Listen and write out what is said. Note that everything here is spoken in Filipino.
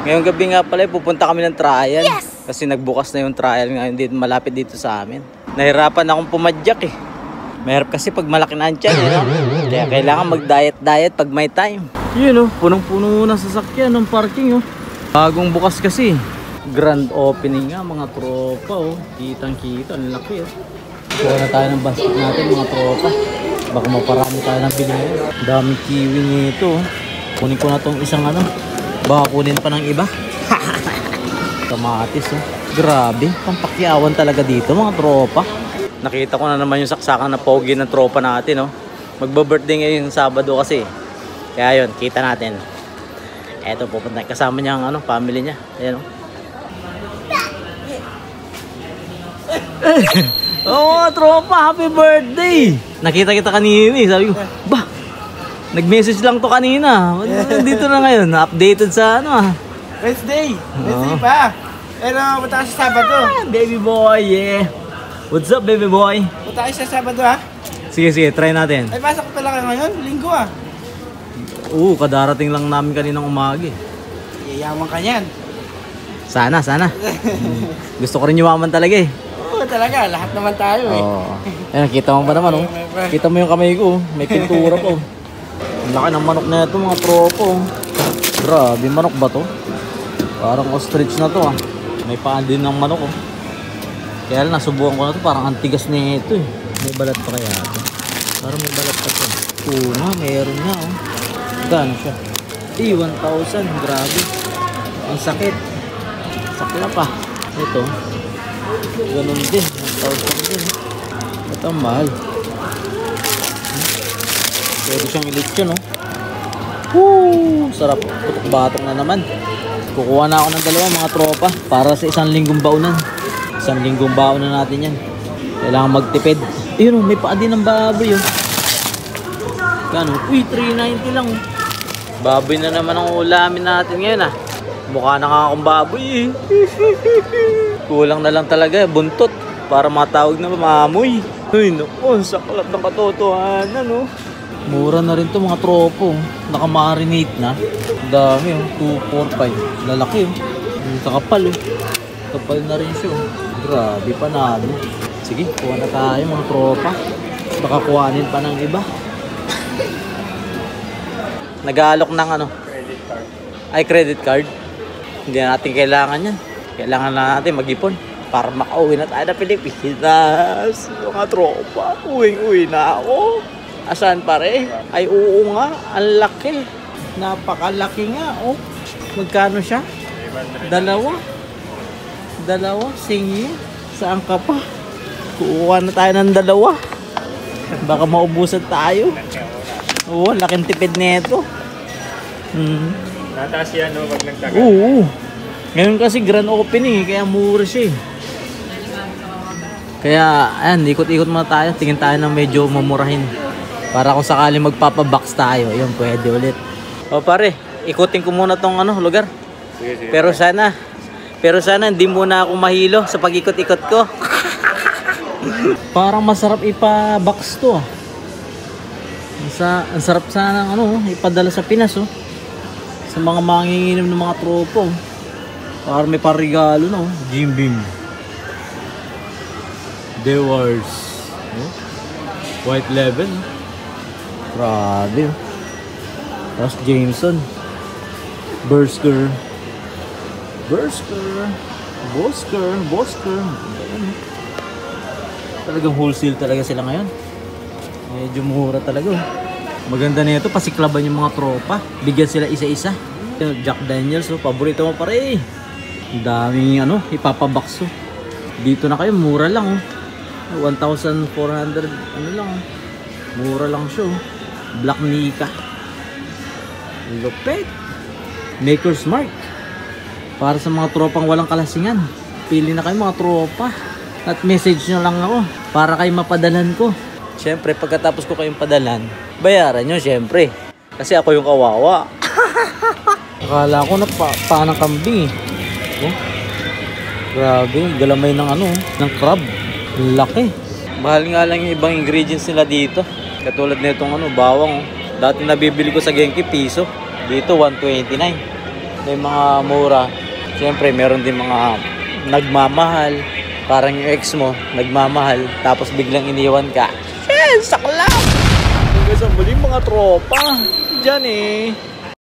Ngayong gabi nga pala, pupunta kami ng trial. Yes! Kasi nagbukas na yung trial ngayon dito, malapit dito sa amin. Nahirapan akong pumadyak eh. Mahirap kasi pag malaki na ang tiyan, kaya kailangan mag-diet pag may time. Yun oh, punong-puno ng sasakyan ng parking oh. Bagong bukas kasi. Grand opening nga mga tropa oh. Kitang-kita, ang laki oh. Kuha na tayo ng basket natin mga tropa. Baka maparami tayo ng binili. Dami kiwi nito oh. Kunin ko na tong isang ano. Baka kunin pa ng iba. Kamatis oh. Grabe, pampakyawan talaga dito mga tropa. Nakita ko na naman yung saksakan na pogi ng tropa natin oh. Magba-birthday ngayon Sabado kasi. Kaya yun, kita natin. Eto, pupunta kasama niya ang ano, family niya. Ayan oh. Oh, tropa, happy birthday! Nakita kita kanina eh. Sabi ko, bah, nag-message lang to kanina. Dito na ngayon, updated sa ano ah. Wednesday! Wednesday pa! Pero punta ka sa Sabado. Baby boy, yeah. What's up, baby boy? Punta ka sa Sabado ha? Sige, try natin. Ay, pasok ko talaga ngayon. Linggo ah. Oo, kadarating lang namin kaninang umaga eh. Yayaman ka yan. Sana. Gusto ko rin yumaman talaga eh. Oo talaga, lahat naman tayo eh. Oo. Ayan, kita mo ba naman oh? Kita mo yung kamay ko oh. May pintura pa oh. Ang laki ng manok na ito mga tropo oh. Grabe, manok ba to? Parang ostrich na to ah. May paan din ng manok oh. Kaya lang nasubukan ko na to, parang antigas na ito eh. May balat pa kaya ito? Parang may balat pa to. Oo nga, meron nga oh. Gano'n siya? 1,000, grabe. Ang sakit. Sakla pa. Ito. Ganun din. 1,000 din. Ito ang mahal. Pwede siyang ilitsyon oh. Woo! Sarap. Putok-batok na naman. Kukuha na ako ng dalawa mga tropa para sa 1 linggong baunan. 1 linggong baunan natin yan. Kailangan magtipid. Ayun oh, may paa din ng baboy oh. Gano'n? Uy, 390 lang oh. Baboy na naman ang ulamin natin ngayon ah. Mukha na nga akong baboy eh. Kulang na lang talaga buntot para matawag na maamoy. Ay naku, saklat ng katotohanan oh. Mura na rin to mga tropo. Nakamarinate na. Dami oh, 245. Lalaki oh. Kakapal oh. Kapal na rin siya oh. Grabe panalo. Sige, kuha na tayo mga tropa. Baka kuhanin pa ng iba. Nag-aalok ng ano? Credit card. Ay, credit card. Hindi na natin kailangan yan. Kailangan na natin mag-ipon para makauwi na tayo na Pilipinas. Mga tropa, uwing-uwi na ako. Asan pare? Ay, oo nga. Ang laki. Napakalaki nga, oh. Magkano siya? Dalawa. Singi. Saan ka pa? Kuha na tayo ng dalawa. Baka maubusan tayo. Oo, laking tipid nito. Nataas yan no, pag nagtagal. Oo. Ngayon kasi grand opening kaya mura siya eh. Kaya, ayan, ikot-ikot muna tayo. Tingin tayo ng medyo mamurahin. Para kung sakali magpapabox tayo, yun, pwede ulit. O pare, ikutin ko muna tong ano, lugar. Sige. Pero sana hindi muna ako mahilo sa pag-ikot-ikot ko. Parang masarap ipa-box to ah. Ang sarap sana ng ano, ipadala sa Pinas oh. Sa mga manginginom ng mga tropo. Para may parigalo na oh. Jim Beam. Dewars. Oh. White Level. Grabe oh. Tapos Jameson. Bosker. Talagang wholesale talaga sila ngayon. Medyo mura talaga oh. Maganda na ito, pasiklaban yung mga tropa. Bigyan sila isa-isa. Jack Daniels oh, paborito mo pare eh. Ang daming ano, ipapabox oh. Dito na kayo, mura lang oh. 1,400 ano lang oh. Mura lang siya oh. Black Nika. Lupet. Maker's Mark. Para sa mga tropang walang kalasingan. Pili na kayo mga tropa. At message nyo lang ako para kayo mapadalan ko. Siyempre, pagkatapos ko kayong padalan, bayaran nyo siyempre. Kasi ako yung kawawa. Akala ko na paanang kambing eh. Oh. Grabe, galamay ng ano, ng crab. Laki. Mahal nga lang yung ibang ingredients nila dito. Katulad nitong ano, bawang. Dati nabibili ko sa Genki piso. Dito 129. may mga mura. Siyempre, meron din mga nagmamahal. Parang yung ex mo, nagmamahal, tapos biglang iniwan ka. Saklap! Hanggang sa muli mga tropa. Diyan eh.